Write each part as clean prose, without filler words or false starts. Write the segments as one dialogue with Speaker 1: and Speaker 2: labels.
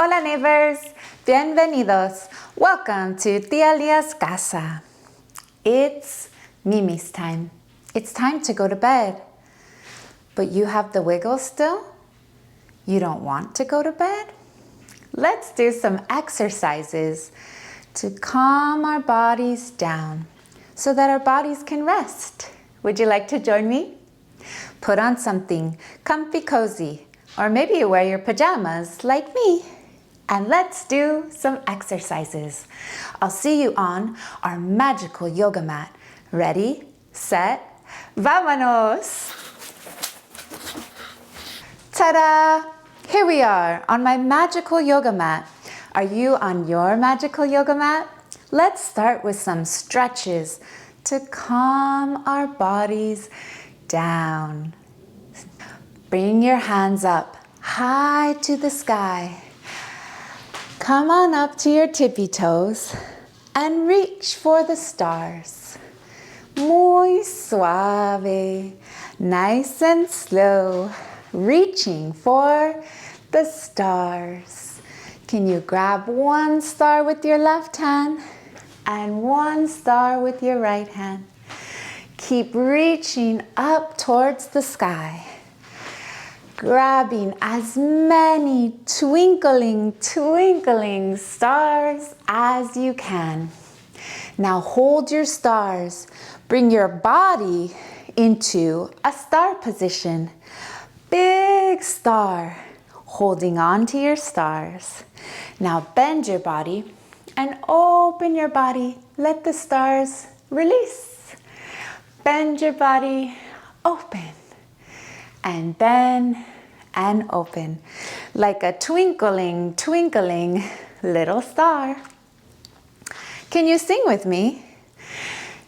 Speaker 1: Hola neighbors, bienvenidos. Welcome to Tía Leah's casa. It's Mimi's time. It's time to go to bed. But you have the wiggles still? You don't want to go to bed? Let's do some exercises to calm our bodies down so that our bodies can rest. Would you like to join me? Put on something comfy cozy, or maybe you wear your pajamas like me. And let's do some exercises. I'll see you on our magical yoga mat. Ready, set, vámonos! Ta-da! Here we are on my magical yoga mat. Are you on your magical yoga mat? Let's start with some stretches to calm our bodies down. Bring your hands up high to the sky. Come on up to your tippy toes and reach for the stars. Muy suave, nice and slow, reaching for the stars. Can you grab one star with your left hand and one star with your right hand? Keep reaching up towards the sky, grabbing as many twinkling stars as you can. Now hold your stars. Bring your body into a star position. Big star, holding on to your stars. Now bend your body and open your body. Let the stars release. Bend your body, open, and bend and open, like a twinkling little star. Can you sing with me?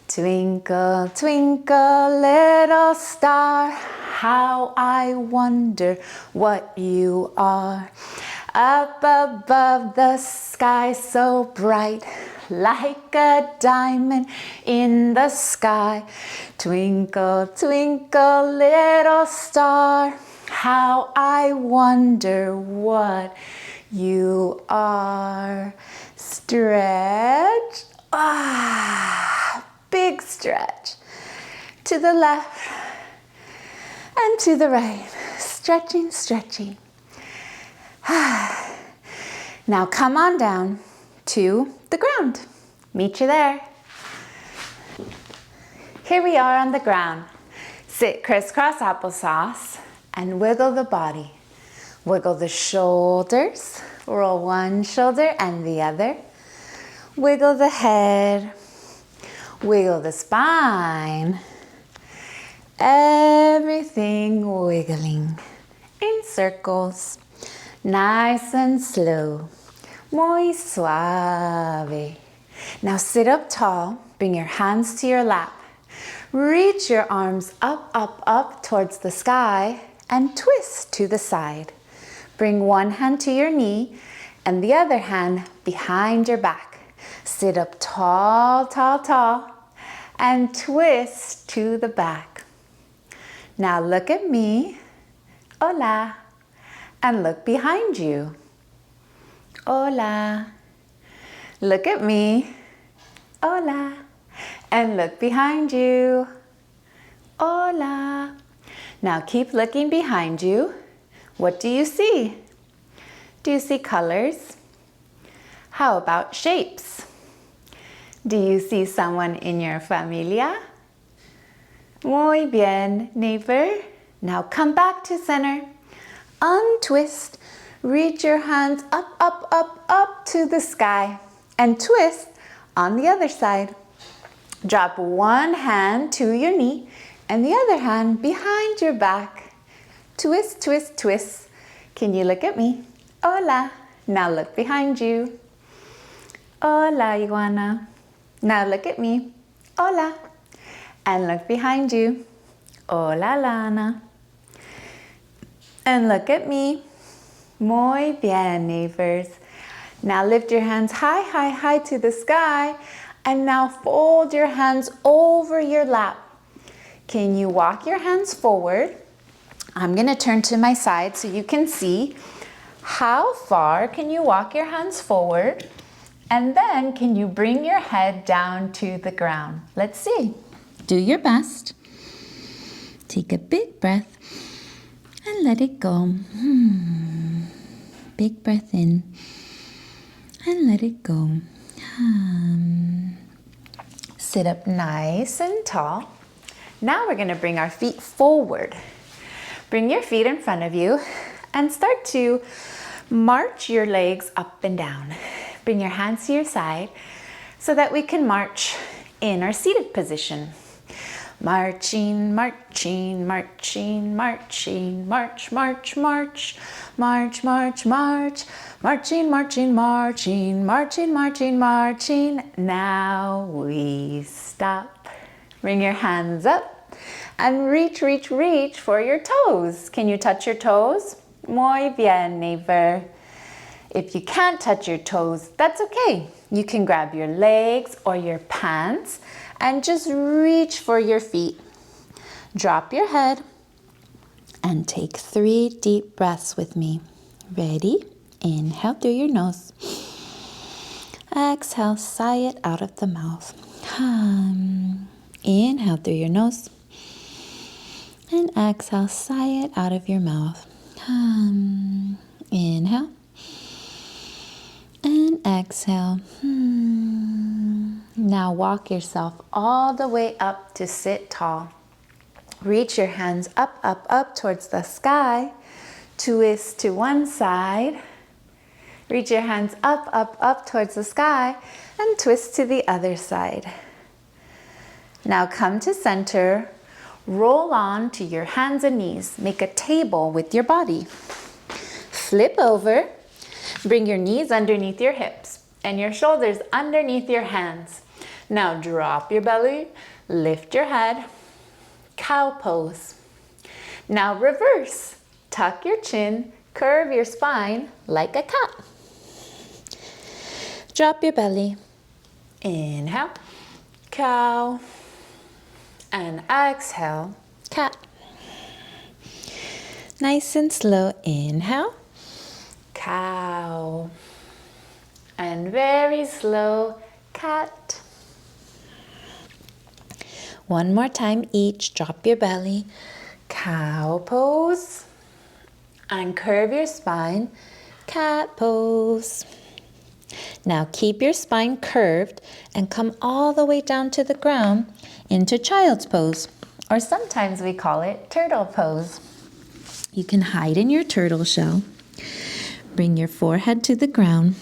Speaker 1: Twinkle, twinkle, little star, how I wonder what you are. Up above the sky so bright, like a diamond in the sky. Twinkle, twinkle, little star, how I wonder what you are. Stretch. Big stretch. To the left and to the right. Stretching, stretching. Now come on down to the ground. Meet you there. Here we are on the ground. Sit crisscross applesauce and wiggle the body. Wiggle the shoulders. Roll one shoulder and the other. Wiggle the head. Wiggle the spine. Everything wiggling in circles. Nice and slow. Muy suave. Now sit up tall. Bring your hands to your lap. Reach your arms up towards the sky and twist to the side. Bring one hand to your knee and the other hand behind your back. Sit up tall and twist to the back. Now look at me. Hola. And look behind you. Hola. Look at me. Hola. And look behind you. Hola. Now keep looking behind you. What do you see? Do you see colors? How about shapes? Do you see someone in your familia? Muy bien, neighbor. Now come back to center. Untwist. Reach your hands up to the sky and twist on the other side. Drop one hand to your knee and the other hand behind your back. Twist, twist, twist. Can you look at me? Hola. Now look behind you. Hola, iguana. Now look at me. Hola. And look behind you. Hola, lana. And look at me. Muy bien, neighbors. Now lift your hands high to the sky. And now fold your hands over your lap. Can you walk your hands forward? I'm going to turn to my side so you can see. How far can you walk your hands forward? And then can you bring your head down to the ground? Let's see. Do your best. Take a big breath and let it go. Big breath in and let it go. Sit up nice and tall. Now we're going to bring our feet forward. Bring your feet in front of you and start to march your legs up and down. Bring your hands to your side so that we can march in our seated position. Marching, marching, marching, marching, march, march, march, march, march, march, marching, marching, marching, marching, marching, marching. Now we stop. Bring your hands up and reach, reach, reach for your toes. Can you touch your toes? Muy bien, neighbor. If you can't touch your toes, that's okay. You can grab your legs or your pants and just reach for your feet. Drop your head and take 3 deep breaths with me. Ready? Inhale through your nose. Exhale, sigh it out of the mouth. Inhale through your nose. And exhale, sigh it out of your mouth. Inhale. And exhale. Now walk yourself all the way up to sit tall. Reach your hands up, up, up towards the sky. Twist to one side. Reach your hands up, up, up towards the sky and twist to the other side. Now come to center. Roll on to your hands and knees. Make a table with your body. Flip over. Bring your knees underneath your hips and your shoulders underneath your hands. Now drop your belly, lift your head, cow pose. Now reverse. Tuck your chin, curve your spine like a cat. Drop your belly. Inhale, cow, and exhale, cat. Nice and slow. Inhale, cow, and very slow, cat. One more time each. Drop your belly, cow pose, and curve your spine, cat pose. Now keep your spine curved and come all the way down to the ground into child's pose, or sometimes we call it turtle pose. You can hide in your turtle shell. Bring your forehead to the ground.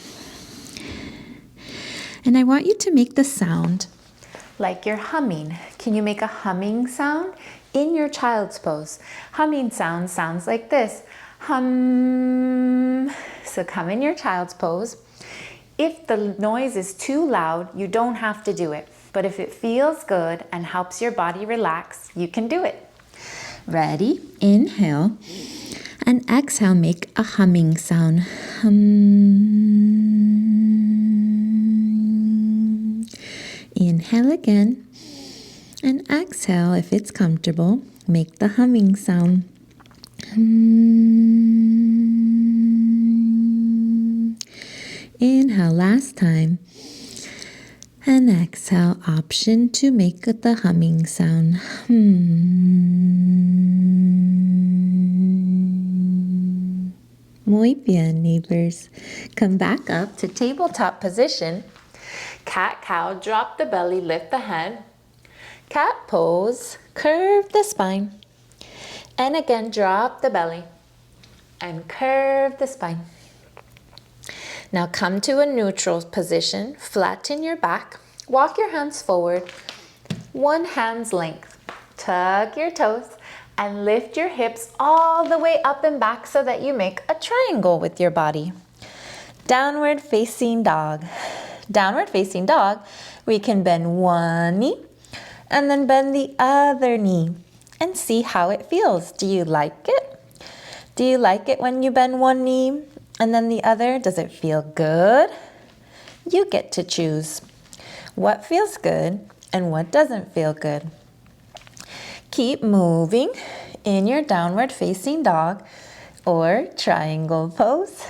Speaker 1: And I want you to make the sound like you're humming. Can you make a humming sound in your child's pose? Humming sound sounds like this. Hum. So come in your child's pose. If the noise is too loud, you don't have to do it. But if it feels good and helps your body relax, you can do it. Ready? Inhale. And exhale, make a humming sound. Hum. Inhale again. And exhale, if it's comfortable, make the humming sound. Hum. Inhale last time. And exhale, option to make the humming sound. Muy bien, neighbors. Come back up to tabletop position. Cat, cow, drop the belly, lift the head. Cat pose, curve the spine. And again, drop the belly and curve the spine. Now come to a neutral position, flatten your back, walk your hands forward, one hand's length. Tuck your toes and lift your hips all the way up and back so that you make a triangle with your body. Downward facing dog. Downward facing dog, we can bend one knee and then bend the other knee and see how it feels. Do you like it? Do you like it when you bend one knee and then the other? Does it feel good? You get to choose what feels good and what doesn't feel good. Keep moving in your downward facing dog. or triangle pose.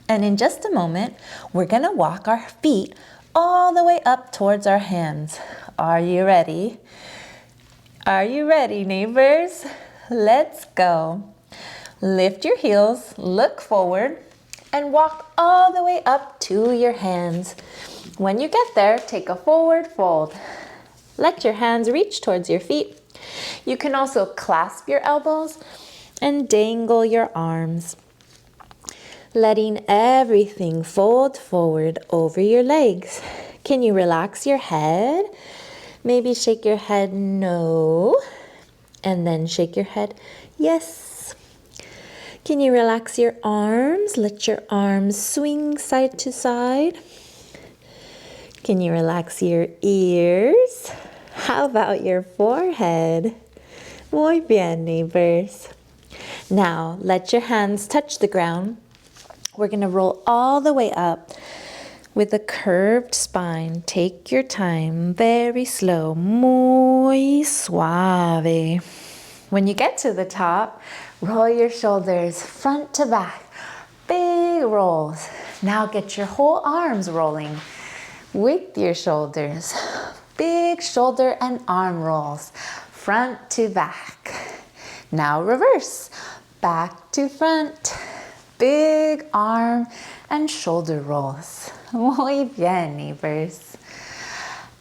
Speaker 1: And in just a moment, we're gonna walk our feet all the way up towards our hands. Are you ready? Are you ready, neighbors? Let's go. Lift your heels, look forward, and walk all the way up to your hands. When you get there, take a forward fold. Let your hands reach towards your feet. You can also clasp your elbows and dangle your arms, letting everything fold forward over your legs. Can you relax your head? Maybe shake your head no, and then shake your head yes. Can you relax your arms? Let your arms swing side to side. Can you relax your ears? How about your forehead? Muy bien, neighbors. Now, let your hands touch the ground. We're going to roll all the way up with a curved spine. Take your time, very slow, muy suave. When you get to the top, roll your shoulders front to back, big rolls. Now get your whole arms rolling with your shoulders. Big shoulder and arm rolls, front to back. Now reverse, back to front. Big arm and shoulder rolls. Muy bien, neighbors.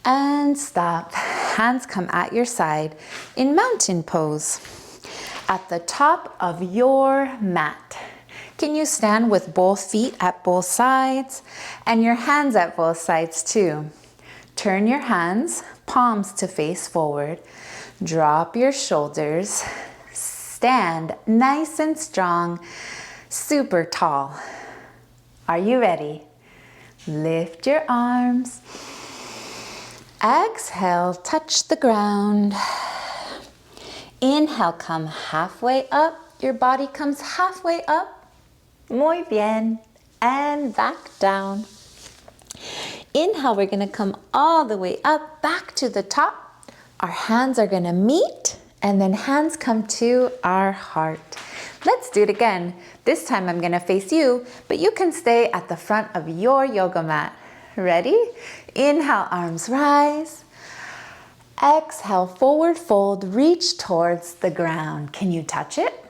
Speaker 1: And stop. Hands come at your side in mountain pose. At the top of your mat. Can you stand with both feet at both sides and your hands at both sides too? Turn your hands, palms to face forward. Drop your shoulders. Stand nice and strong, super tall. Are you ready? Lift your arms. Exhale, touch the ground. Inhale, come halfway up. Your body comes halfway up. Muy bien. And back down. Inhale, we're going to come all the way up, back to the top. Our hands are going to meet, and then hands come to our heart. Let's do it again. This time I'm going to face you, but you can stay at the front of your yoga mat. Ready? Inhale, arms rise. Exhale, forward fold, reach towards the ground. Can you touch it?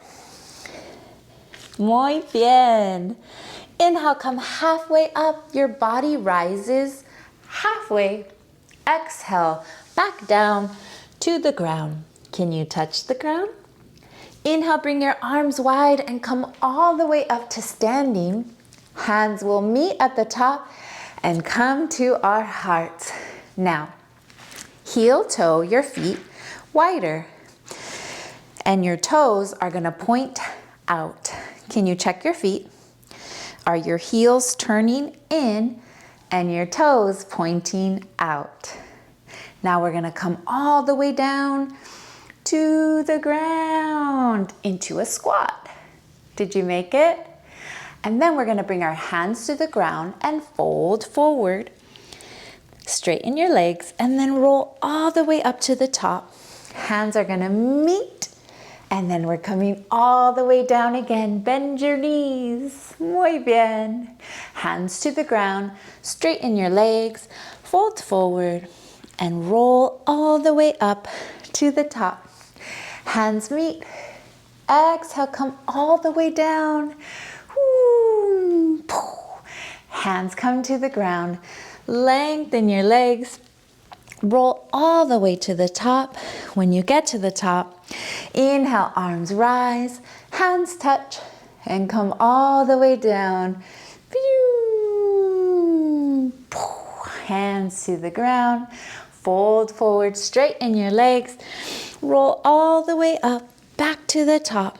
Speaker 1: Muy bien. Inhale, come halfway up. Your body rises halfway. Exhale, back down to the ground. Can you touch the ground? Inhale, bring your arms wide and come all the way up to standing. Hands will meet at the top and come to our hearts. Now, heel toe your feet wider. And your toes are going to point out. Can you check your feet? Are your heels turning in and your toes pointing out? Now we're going to come all the way down to the ground into a squat. Did you make it? And then we're going to bring our hands to the ground and fold forward. Straighten your legs and then roll all the way up to the top. Hands are going to meet. And then we're coming all the way down again. Bend your knees. Muy bien. Hands to the ground. Straighten your legs. Fold forward. And roll all the way up to the top. Hands meet. Exhale, come all the way down. Hands come to the ground. Lengthen your legs. Roll all the way to the top. When you get to the top, inhale, arms rise, hands touch, and come all the way down. Hands to the ground. Fold forward, straighten your legs. Roll all the way up, back to the top.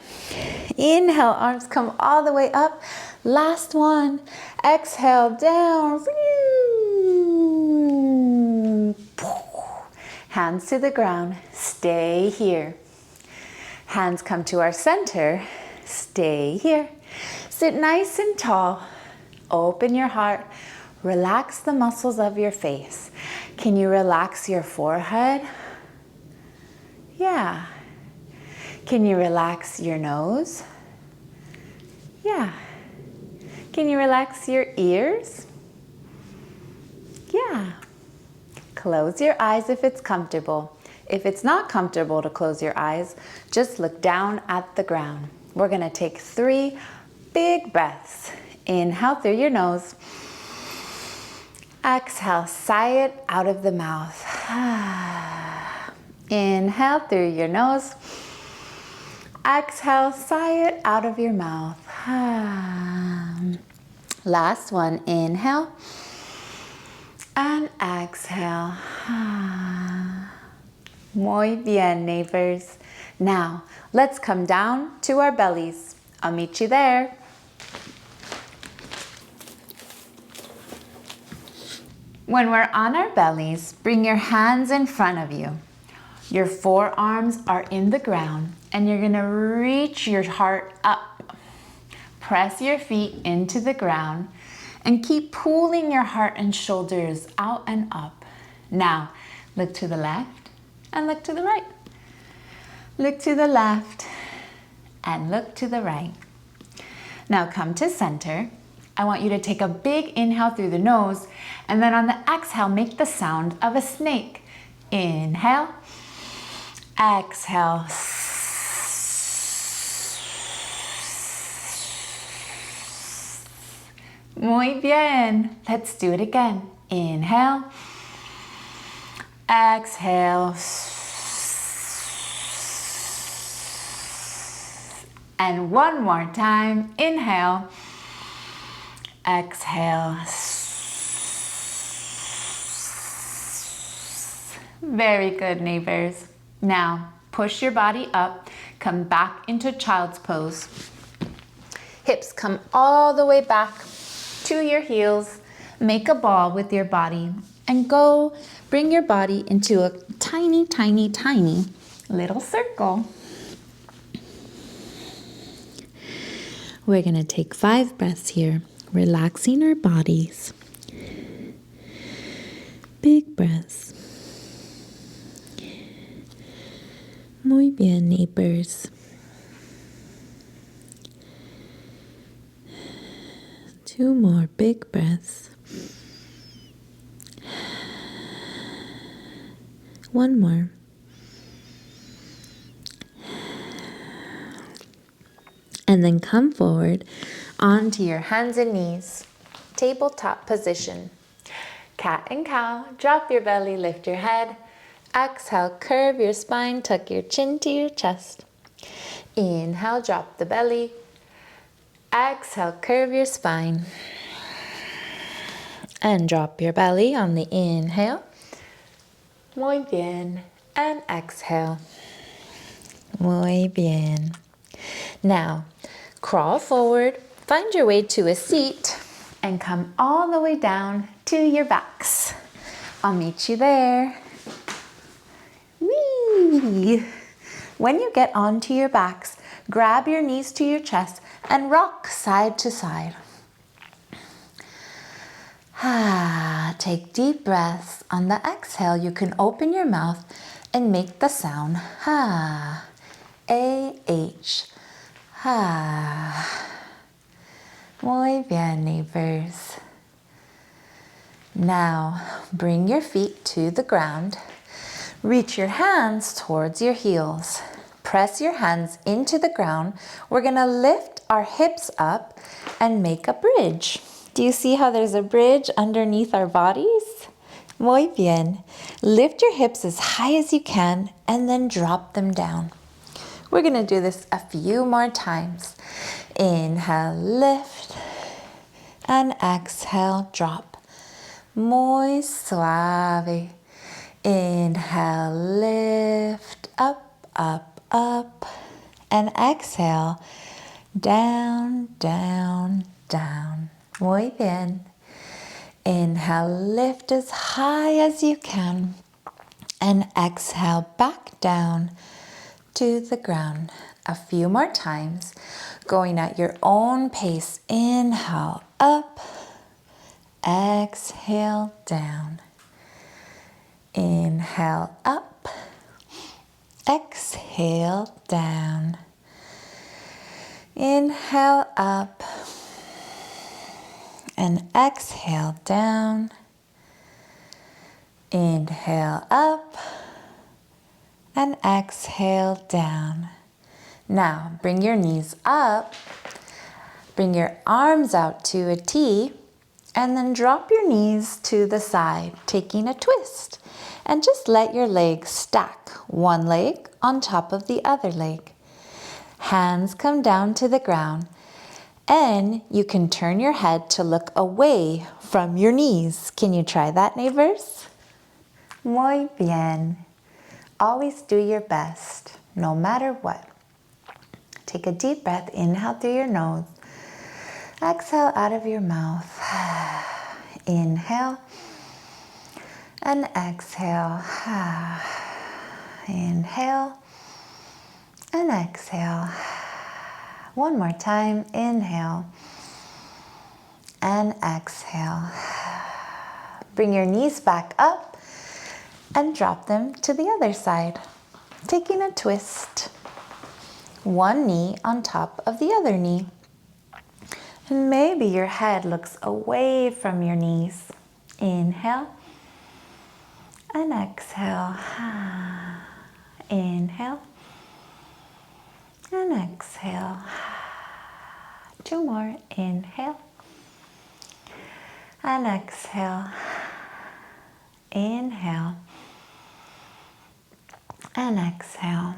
Speaker 1: Inhale, arms come all the way up. Last one. Exhale, down. Hands to the ground. Stay here. Hands come to our center. Stay here. Sit nice and tall. Open your heart. Relax the muscles of your face. Can you relax your forehead? Yeah. Can you relax your nose? Yeah. Can you relax your ears? Yeah. Close your eyes if it's comfortable. If it's not comfortable to close your eyes, just look down at the ground. We're gonna take 3 big breaths. Inhale through your nose. Exhale, sigh it out of the mouth. Inhale through your nose. Exhale, sigh it out of your mouth. Last one, inhale. And exhale. Muy bien, neighbors. Now, let's come down to our bellies. I'll meet you there. When we're on our bellies, bring your hands in front of you. Your forearms are in the ground, and you're gonna reach your heart up. Press your feet into the ground, and keep pulling your heart and shoulders out and up. Now, look to the left and look to the right. Look to the left and look to the right. Now come to center. I want you to take a big inhale through the nose, and then on the exhale, make the sound of a snake. Inhale, exhale. Muy bien. Let's do it again. Inhale, exhale. And one more time. Inhale, exhale. Very good, neighbors. Now, push your body up. Come back into child's pose. Hips come all the way back to your heels. Make a ball with your body and go bring your body into a tiny, tiny, tiny little circle. We're gonna take 5 breaths here, relaxing our bodies. Big breaths. Muy bien, neighbors. 2 more big breaths. 1 more. And then come forward onto your hands and knees. Tabletop position. Cat and cow. Drop your belly, lift your head. Exhale, curve your spine, tuck your chin to your chest. Inhale, drop the belly. Exhale, curve your spine. And drop your belly on the inhale. Muy bien. And exhale. Muy bien. Now, crawl forward, find your way to a seat, and come all the way down to your backs. I'll meet you there. Whee! When you get onto your backs, grab your knees to your chest and rock side to side. Take deep breaths. On the exhale, you can open your mouth and make the sound A-H. Muy bien, neighbors. Now, bring your feet to the ground. Reach your hands towards your heels. Press your hands into the ground. We're gonna lift our hips up and make a bridge. Do you see how there's a bridge underneath our bodies? Muy bien. Lift your hips as high as you can and then drop them down. We're gonna do this a few more times. Inhale, lift, and exhale, drop. Muy suave. Inhale, lift, up, up, up, and exhale, down, down, down. Muy bien. Inhale, lift as high as you can, and exhale, back down to the ground. A few more times, going at your own pace. Inhale, up, exhale, down. Inhale, up, exhale, down. Inhale up and exhale down. Inhale up and exhale down. Now bring your knees up, bring your arms out to a T, and then drop your knees to the side, taking a twist. And just let your legs stack, one leg on top of the other leg. Hands come down to the ground, and you can turn your head to look away from your knees. Can you try that, neighbors? Muy bien. Always do your best, no matter what. Take a deep breath, inhale through your nose. Exhale out of your mouth. Inhale and exhale. Inhale and exhale. One more time. Inhale and exhale. Bring your knees back up and drop them to the other side, taking a twist. One knee on top of the other knee. And maybe your head looks away from your knees. Inhale and exhale. Inhale and exhale. Two more. Inhale and exhale. Inhale and exhale.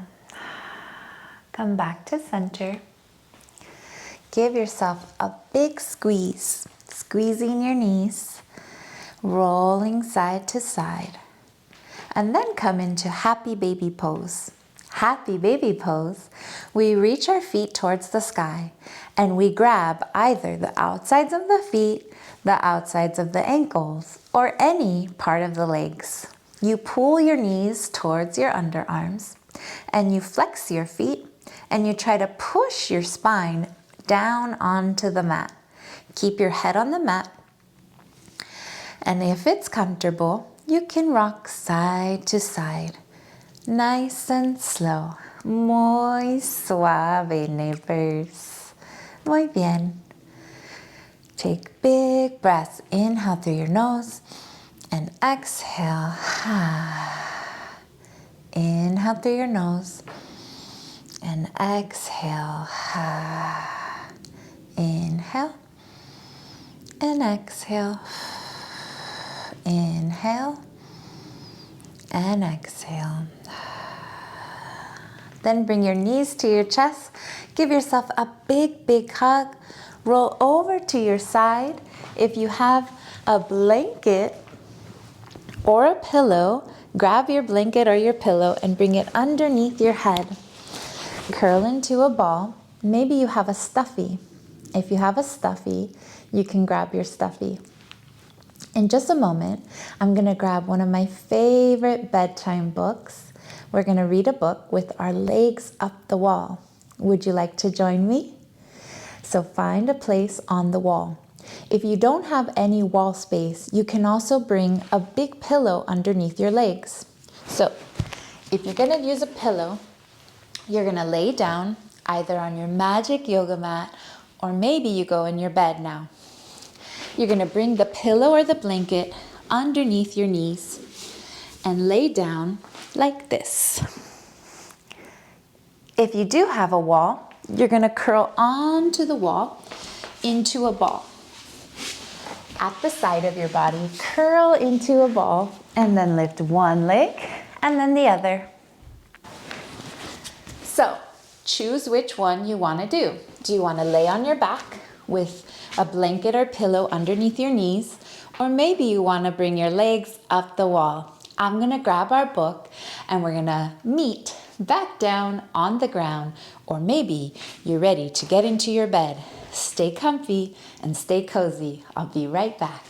Speaker 1: Come back to center. Give yourself a big squeeze, squeezing your knees, rolling side to side. And then come into happy baby pose. Happy baby pose, we reach our feet towards the sky and we grab either the outsides of the feet, the outsides of the ankles, or any part of the legs. You pull your knees towards your underarms and you flex your feet and you try to push your spine down onto the mat. Keep your head on the mat. And if it's comfortable, you can rock side to side. Nice and slow. Muy suave, neighbors. Muy bien. Take big breaths. Inhale through your nose and exhale. Inhale through your nose and exhale. Inhale and exhale. Inhale and exhale. Then bring your knees to your chest. Give yourself a big, big hug. Roll over to your side. If you have a blanket or a pillow, grab your blanket or your pillow and bring it underneath your head. Curl into a ball. Maybe you have a stuffy. If you have a stuffy, you can grab your stuffy. In just a moment, I'm going to grab one of my favorite bedtime books. We're going to read a book with our legs up the wall. Would you like to join me? So find a place on the wall. If you don't have any wall space, you can also bring a big pillow underneath your legs. So if you're going to use a pillow, you're going to lay down either on your magic yoga mat or maybe you go in your bed now. You're going to bring the pillow or the blanket underneath your knees and lay down like this. If you do have a wall, you're going to curl onto the wall into a ball. At the side of your body, curl into a ball and then lift one leg and then the other. So choose which one you want to do. Do you want to lay on your back with a blanket or pillow underneath your knees, or maybe you want to bring your legs up the wall? I'm going to grab our book and we're going to meet back down on the ground, or maybe you're ready to get into your bed. Stay comfy and stay cozy. I'll be right back.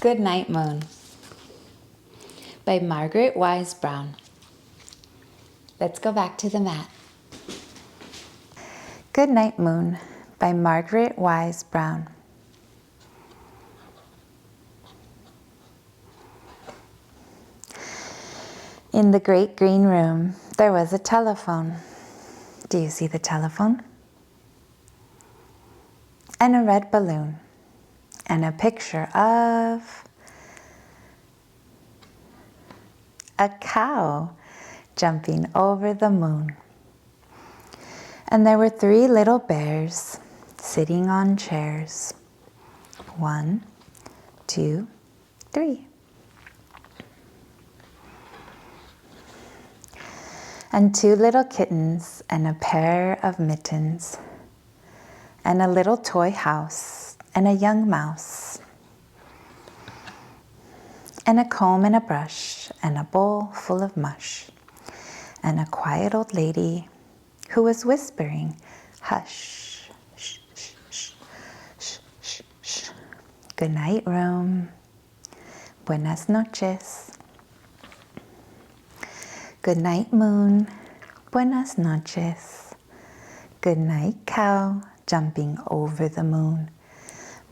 Speaker 1: Good Night Moon by Margaret Wise Brown. Let's go back to the mat. Good Night, Moon by Margaret Wise Brown. In the great green room, there was a telephone. Do you see the telephone? And a red balloon. And a picture of a cow jumping over the moon. And there were 3 little bears sitting on chairs. 1, 2, 3. And 2 little kittens and a pair of mittens. And a little toy house and a young mouse. And a comb and a brush and a bowl full of mush. And a quiet old lady who was whispering, hush, shh, shh, shh, shh, shh, shh. Good night, room. Buenas noches. Good night, moon. Buenas noches. Good night, cow jumping over the moon.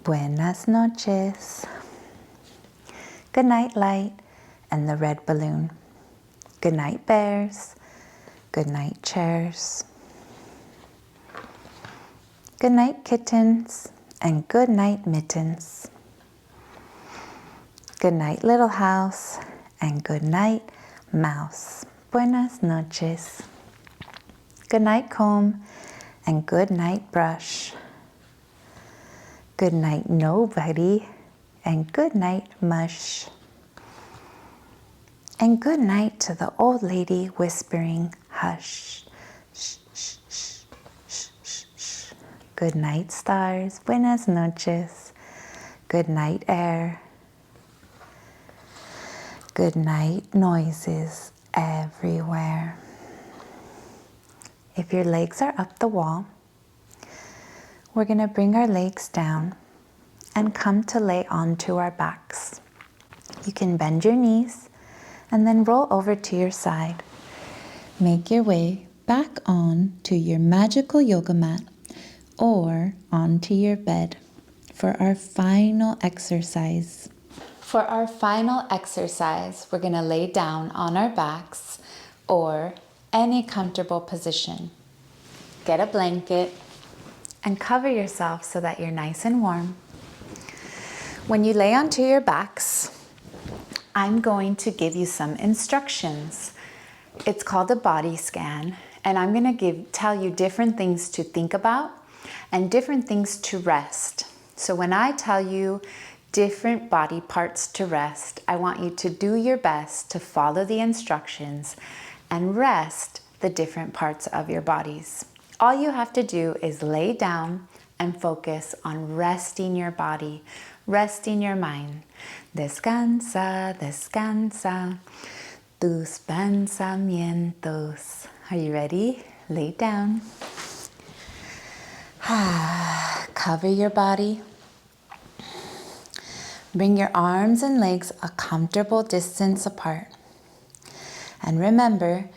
Speaker 1: Buenas noches. Good night, light and the red balloon. Good night, bears. Good night, chairs. Good night, kittens, and good night, mittens. Good night, little house, and good night, mouse. Buenas noches. Good night, comb, and good night, brush. Good night, nobody, and good night, mush. And good night to the old lady whispering, hush, shh, shh, shh, shh, shh, shh. Good night, stars. Buenas noches. Good night, air. Good night, noises everywhere. If your legs are up the wall, we're going to bring our legs down and come to lay onto our backs. You can bend your knees and then roll over to your side. Make your way back on to your magical yoga mat or onto your bed for our final exercise. For our final exercise, we're going to lay down on our backs or any comfortable position. Get a blanket and cover yourself so that you're nice and warm. When you lay onto your backs, I'm going to give you some instructions. It's called a body scan, and I'm going to tell you different things to think about and different things to rest. So when I tell you different body parts to rest, I want you to do your best to follow the instructions and rest the different parts of your bodies. All you have to do is lay down and focus on resting your body, resting your mind. Descansa, descansa, tus pensamientos. Are you ready? Lay down. Cover your body. Bring your arms and legs a comfortable distance apart. And remember,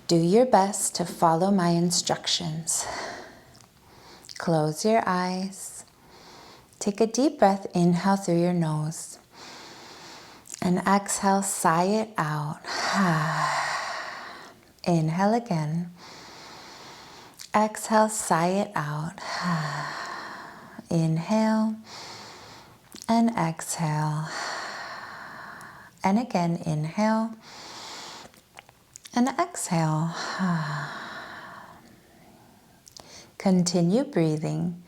Speaker 1: do your best to follow my instructions. Close your eyes. Take a deep breath, inhale through your nose. And exhale, sigh it out. Inhale again. Exhale, sigh it out. Inhale and exhale. And again, inhale and exhale. Continue breathing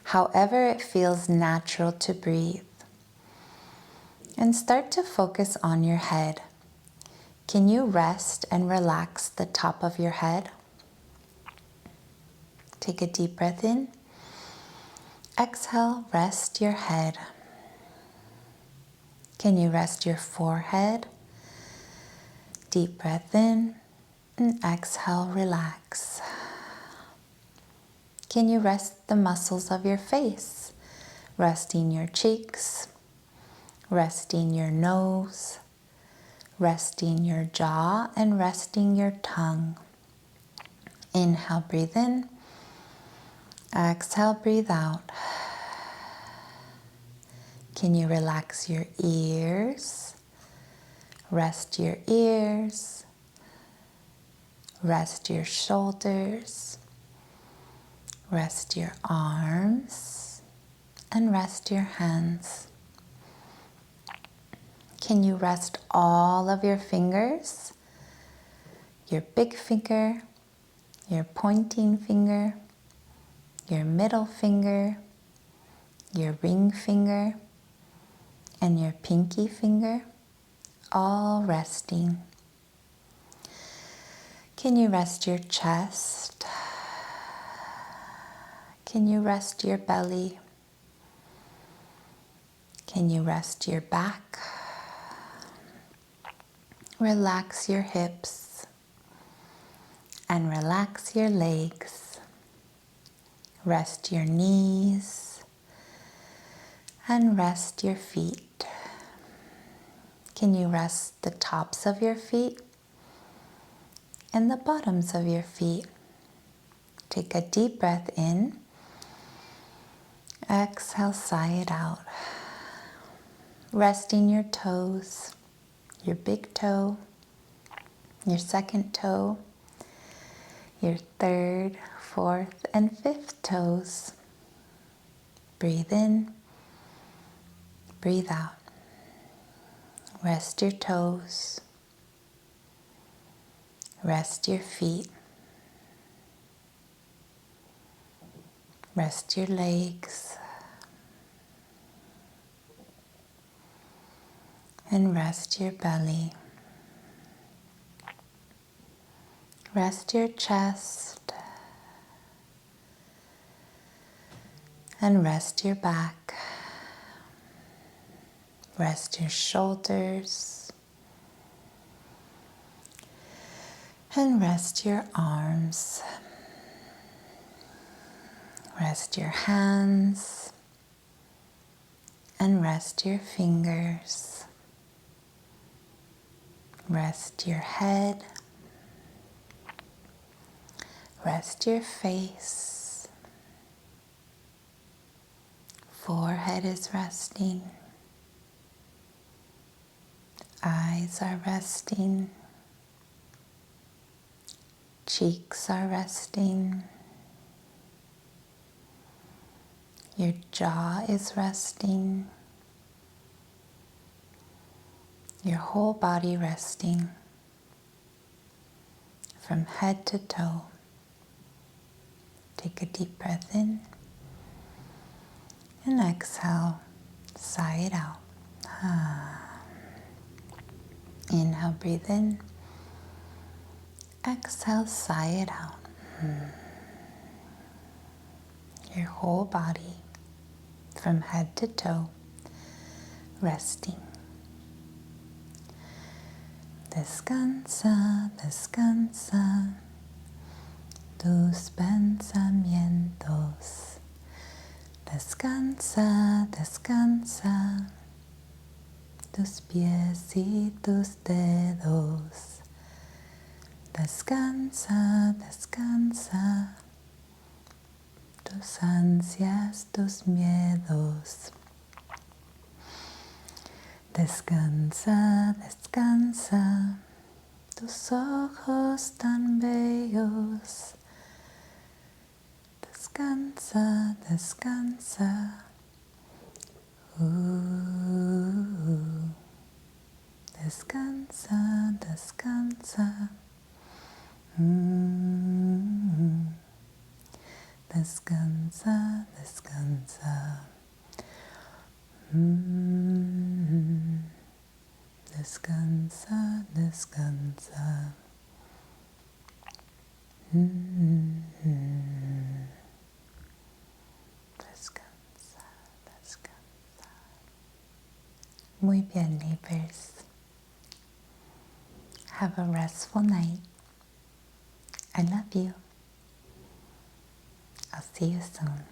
Speaker 1: however it feels natural to breathe. And start to focus on your head. Can you rest and relax the top of your head? Take a deep breath in. Exhale, rest your head. Can you rest your forehead? Deep breath in and exhale, relax. Can you rest the muscles of your face? Resting your cheeks, resting your nose, resting your jaw, and resting your tongue. Inhale, breathe in. Exhale, breathe out. Can you relax your ears? Rest your ears, Rest your shoulders, rest your arms, and rest your hands. Can you rest all of your fingers? Your big finger, your pointing finger, your middle finger, your ring finger, and your pinky finger, all resting. Can you rest your chest? Can you rest your belly? Can you rest your back? Relax your hips and relax your legs. Rest your knees and rest your feet. Can you rest the tops of your feet and the bottoms of your feet? Take a deep breath in. Exhale, sigh it out. Resting your toes, your big toe, your second toe, your third, fourth, and fifth toes. Breathe in, breathe out. Rest your toes, rest your feet, rest your legs, and rest your belly. Rest your chest and rest your back. Rest your shoulders and rest your arms. Rest your hands and rest your fingers. Rest your head. Rest your face. Forehead is resting. Eyes are resting. Cheeks are resting. Your jaw is resting. Your whole body resting from head to toe. Take a deep breath in and exhale, sigh it out. Inhale, breathe in. Exhale, sigh it out. Your whole body from head to toe resting. Descansa, descansa tus pensamientos. Descansa, descansa tus pies y tus dedos. Descansa, descansa tus ansias, tus miedos. Descansa, descansa tus ojos tan bellos. Descansa, descansa. Descansa, descansa. Descansa, descansa. Descansa, descansa. Descansa, descansa. Muy bien, neighbors. Have a restful night. I love you. I'll see you soon.